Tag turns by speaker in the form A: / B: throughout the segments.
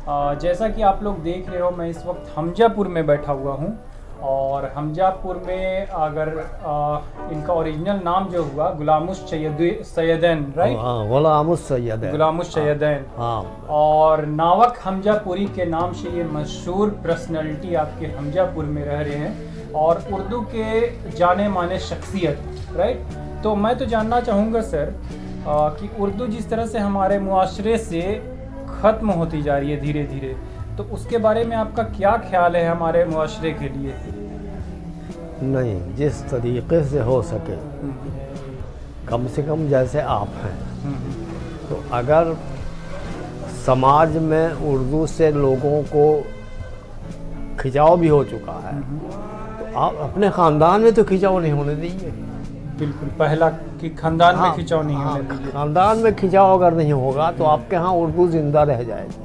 A: जैसा कि आप लोग देख रहे हो, मैं इस वक्त हमजापुर में बैठा हुआ हूँ। और हमजापुर में अगर इनका ओरिजिनल नाम जो हुआ गुलामुश सैयदैन, राइट?
B: हाँ, गुलामुश सैयदैन।
A: गुलामुश सैयदैन।
B: हाँ।
A: और नावक हमजापुरी के नाम से ये मशहूर पर्सनैलिटी आपके हमजापुर में रह रहे हैं और उर्दू के जाने माने शख्सियत, राइट? तो मैं तो जानना चाहूँगा सर कि उर्दू जिस तरह से हमारे मुआशरे से ख़त्म होती जा रही है धीरे धीरे, तो उसके बारे में आपका क्या ख्याल है हमारे मुआशरे के लिए?
B: नहीं, जिस तरीके से हो सके, कम से कम जैसे आप हैं, तो अगर समाज में उर्दू से लोगों को खिंचाव भी हो चुका है, तो आप अपने ख़ानदान में तो खिंचाव नहीं होने दीजिए।
A: बिल्कुल, पहला कि खानदान में खिंचाव नहीं होने दीजिए।
B: ख़ानदान में खिंचाव अगर नहीं होगा तो आपके यहाँ उर्दू ज़िंदा रह जाएगी,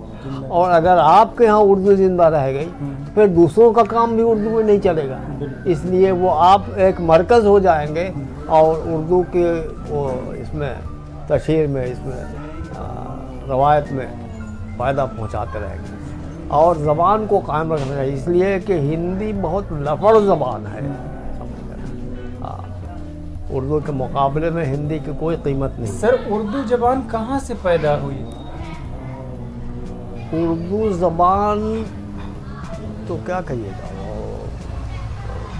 B: और अगर आपके यहाँ उर्दू ज़िंदा रह गई तो फिर दूसरों का काम भी उर्दू में नहीं चलेगा। इसलिए वो आप एक मरकज़ हो जाएंगे और उर्दू के वो इसमें तशहीर में, इसमें रवायत में फ़ायदा पहुँचाते रहेंगे और ज़बान को कायम रखना चाहिए। इसलिए कि हिंदी बहुत लफड़ ज़बान है, उर्दू के मुकाबले में हिंदी की कोई कीमत नहीं।
A: सर, उर्दू ज़बान कहाँ से पैदा हुई?
B: उर्दू ज़बान तो क्या कहिएगा,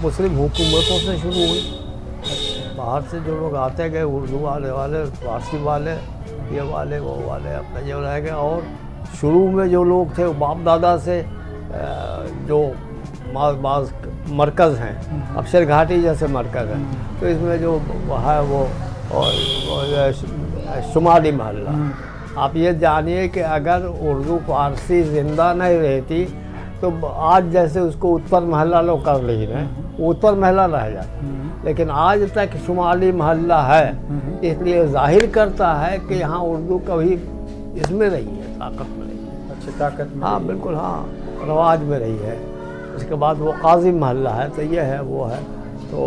B: मुस्लिम हुकूमतों से शुरू हुई। बाहर से जो लोग आते गए, उर्दू वाले फारसी वाले, ये वाले वो वाले, अपना जो रह गए। और शुरू में जो लोग थे बाप दादा से जो बाज़ मरकज़ हैं, अफसर घाटी जैसे मरकज़ हैं, तो इसमें जो है वो शुमाली महल्ला। आप ये जानिए कि अगर उर्दू फारसी ज़िंदा नहीं रहती तो आज जैसे उसको उत्तर महल्ला लोग कर ले रहे हैं, उत्तर महल्ला रह जाता, लेकिन आज तक शुमाली महल्ला है। इसलिए जाहिर करता है कि यहाँ उर्दू कभी इसमें रही है, ताकत में रही है।
A: अच्छा, ताकत में?
B: हाँ बिल्कुल, हाँ, रवाज में रही है। उसके बाद वो काजी महल्ला है, तो ये है वो है। तो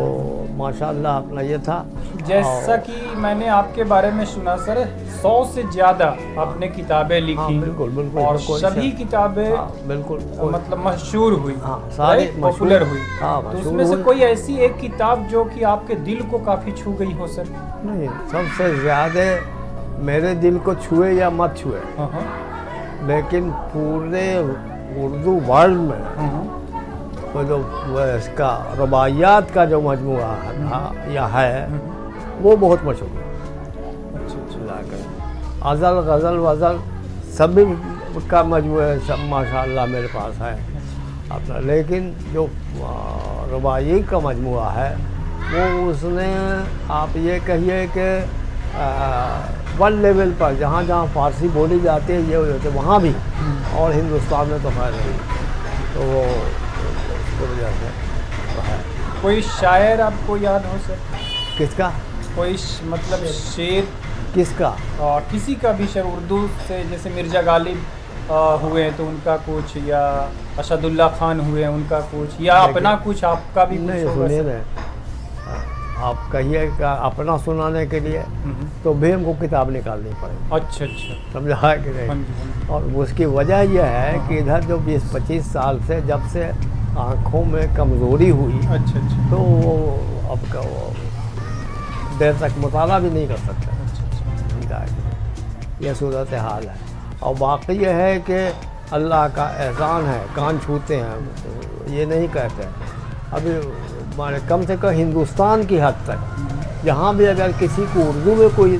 B: माशाअल्लाह अपना ये था।
A: जैसा कि मैंने आपके बारे में सुना सर, 100 से ज़्यादा आपने किताबें लिखी।
B: हाँ, बिल्कुल बिल्कुल,
A: और सभी किताबें
B: बिल्कुल
A: मतलब मशहूर हुई,
B: सारी
A: पॉपुलर हुई।
B: तो
A: उसमें से कोई ऐसी एक किताब जो कि आपके दिल को काफ़ी छू गई हो सर?
B: नहीं, सबसे ज़्यादा मेरे दिल को छुए या मत छुए, लेकिन पूरे उर्दू वर्ल्ड में वो जो इसका रबाइयात का जो मजमुआ था या है, वो बहुत मशहूर है। अज़ल गज़ल वज़ल सभी का मजमुआ सब माशाअल्लाह मेरे पास है अपना। लेकिन जो रबाई का मजमुआ है वो उसने आप ये कहिए कि वर्ल्ड लेवल पर जहाँ जहाँ फ़ारसी बोली जाती है ये होते वहाँ भी, और हिंदुस्तान में तो खैर नहीं, तो वो वजह से तो है।
A: कोई शायर आपको याद हो सर?
B: किसका?
A: कोई मतलब शेर
B: किसका?
A: किसी का भी शेर उर्दू से, जैसे मिर्ज़ा गालिब हुए तो उनका कुछ, या असदुल्ला खान हुए उनका कुछ, या अपना कुछ आपका भी?
B: नहीं, सुनिए ना, आप कहिए का अपना सुनाने के लिए तो भीम को किताब निकालनी पड़ेगी।
A: अच्छा अच्छा, समझा
B: समझा कि नहीं? और उसकी वजह यह है कि इधर जो 20-25 साल से जब से आँखों में कमज़ोरी हुई,
A: अच्छा अच्छा,
B: तो वो अब का वो देर तक मुताला भी नहीं कर सकते। यह सूरत हाल है। और बाकी यह है कि अल्लाह का एहसान है, कान छूते हैं ये नहीं कहते। अभी माने कम से कम हिंदुस्तान की हद तक जहाँ भी अगर किसी को उर्दू में कोई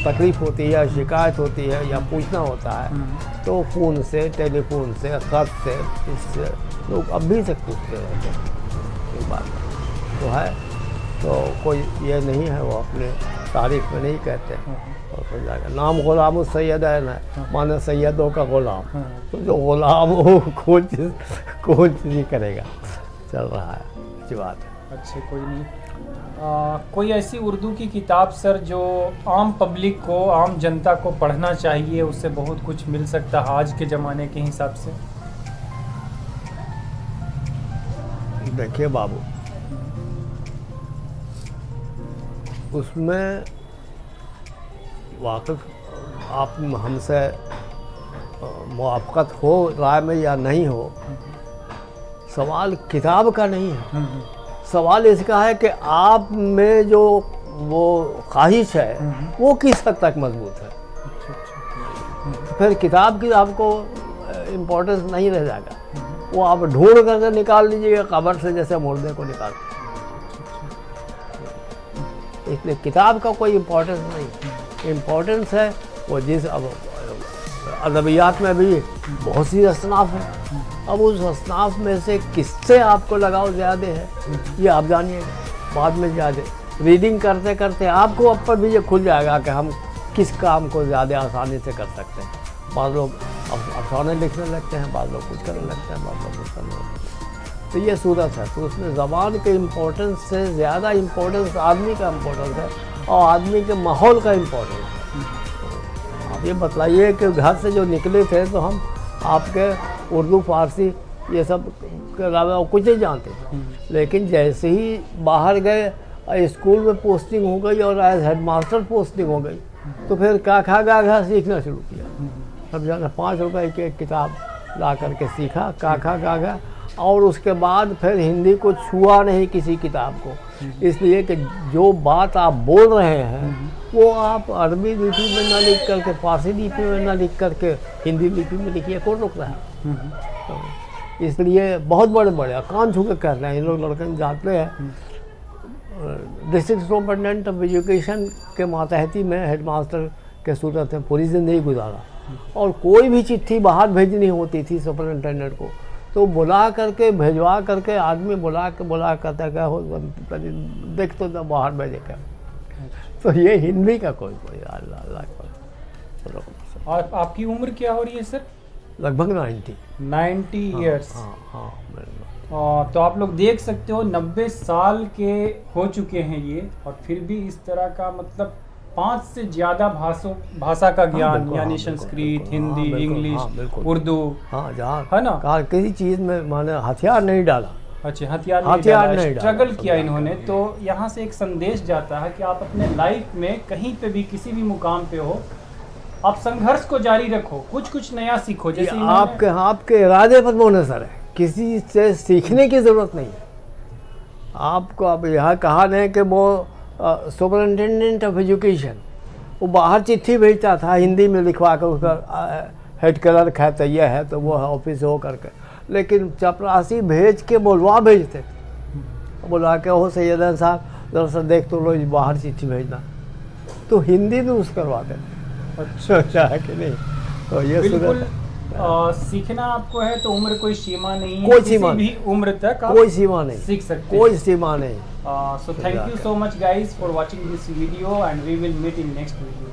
B: तकलीफ़ होती है या शिकायत होती है या पूछना होता है तो फ़ोन से, टेलीफोन से, ख़त से, इससे लोग अभी तक पूछते रहते हैं। ये बात तो है, तो कोई ये नहीं है वो अपने तारीफ़ में नहीं कहते। और फिर जाकर नाम गुलामुश सैयदैन है, माने सैयदों का गुलाम। तो जो गुलाम हो कौन चीज़ करेगा, चल रहा है, अच्छी बात है।
A: अच्छा, कोई नहीं। कोई ऐसी उर्दू की किताब सर जो आम पब्लिक को, आम जनता को पढ़ना चाहिए, उससे बहुत कुछ मिल सकता है आज के ज़माने के हिसाब से?
B: देखिए बाबू, उसमें वाक़िफ़ आप हमसे मुआफ़क़त हो राय में या नहीं हो, सवाल किताब का नहीं है। सवाल इसका है कि आप में जो वो ख्वाहिश है वो किस हद तक मजबूत है। फिर किताब की आपको इम्पोर्टेंस नहीं रह जाएगा, वो आप ढूंढ करके निकाल लीजिएगा कब्र से, जैसे मुर्दे को निकाल। इसलिए किताब का कोई इम्पोर्टेंस नहीं, इम्पोर्टेंस है वो जिस अब अदबियात में भी बहुत सी असनाफ है, अब उस असनाफ में से किससे आपको लगाव ज़्यादा है ये आप जानिएगा। बाद में ज़्यादा रीडिंग करते करते आपको अब पर भी ये खुल जाएगा कि हम किस काम को ज़्यादा आसानी से कर सकते हैं। बाद लोग अफसाने लिखने लगते हैं, बाद लोग कुछ करने लगते हैं, बाद लोग कुछ करने लगते हैं। तो ये सूरत है। तो उसमें ज़बान के इम्पोर्टेंस से ज़्यादा इम्पोर्टेंस आदमी का इम्पोर्टेंस है और आदमी के माहौल का इम्पोर्टेंस है। आप ये बतलाइए कि घर से जो निकले थे तो हम आपके उर्दू फारसी ये सब के अलावा कुछ नहीं जानते, लेकिन जैसे ही बाहर गए, स्कूल में पोस्टिंग हो गई और एज हेड मास्टर पोस्टिंग हो गई, तो फिर काखा गाघा सीखना शुरू किया। सब जाना 5 रुपए की एक किताब ला करके सीखा काखा गाघा, और उसके बाद फिर हिंदी को छुआ नहीं किसी किताब को, इसलिए कि जो बात आप बोल रहे हैं वो आप अरबी लिपि में ना लिख करके, फारसी लिपि में ना लिख करके हिंदी लिपि में लिखिए, कौन रोक रहा है। तो इसलिए बहुत बड़े बड़े कान छू के कर रहे हैं इन लोग। लड़के जाते हैं डिस्ट्रिक्ट सुपरिटेंडेंट ऑफ एजुकेशन के मातहती में हेडमास्टर के सूरत में पूरी ज़िंदगी गुजारा, और कोई भी चिट्ठी बाहर भेजनी होती थी सुपरिटेंडेंट को तो बुला करके भेजवा करके, आदमी बुला करता क्या हो देख तो बाहर भेजे क्या। तो ये हिंदी का कोई अल्लाह का।
A: और आपकी उम्र क्या हो रही है सर?
B: लगभग
A: 90 ईयर्स।
B: हाँ।
A: तो आप लोग देख सकते हो 90 साल के हो चुके हैं ये, और फिर भी इस तरह का मतलब 5 से ज़्यादा भाषा का ज्ञान, यानी संस्कृत, हिंदी, इंग्लिश, उर्दू,
B: हाँ जहाँ
A: है ना,
B: कहा किसी चीज़ में माने हथियार नहीं डाला।
A: अच्छा, हथियार नहीं डाला, स्ट्रगल किया इन्होंने। तो यहाँ से एक संदेश जाता है कि आप अपने लाइफ में कहीं पे भी किसी भी मुकाम पे हो, आप संघर्ष को जारी रखो, कुछ नया सीखो। जैसे
B: आपके इरादे पर मुनहसर है, किसी से सीखने की ज़रूरत नहीं है आपको। अब यहाँ कहा नहीं कि वो सुपरिटेंडेंट ऑफ एजुकेशन वो बाहर चिट्ठी भेजता था हिंदी में लिखवा कर, उसका हेड क्लर्क है तो यह है तो वो है ऑफिस हो करके, लेकिन चपरासी भेज के बुलवा भेजते, बुला के हो सैयदन साहब दरअसल देख तो लो बाहर चिट्ठी भेजना, तो हिंदी में उस करवाते थे। अच्छा है कि नहीं। तो ये
A: बिल्कुल सीखना आपको है तो उम्र कोई सीमा नहीं है,
B: कोई सीमा
A: भी उम्र तक
B: कोई सीमा नहीं,
A: सीख सकते,
B: कोई सीमा नहीं।
A: So thank you so much guys for watching this video, and we will meet in next video.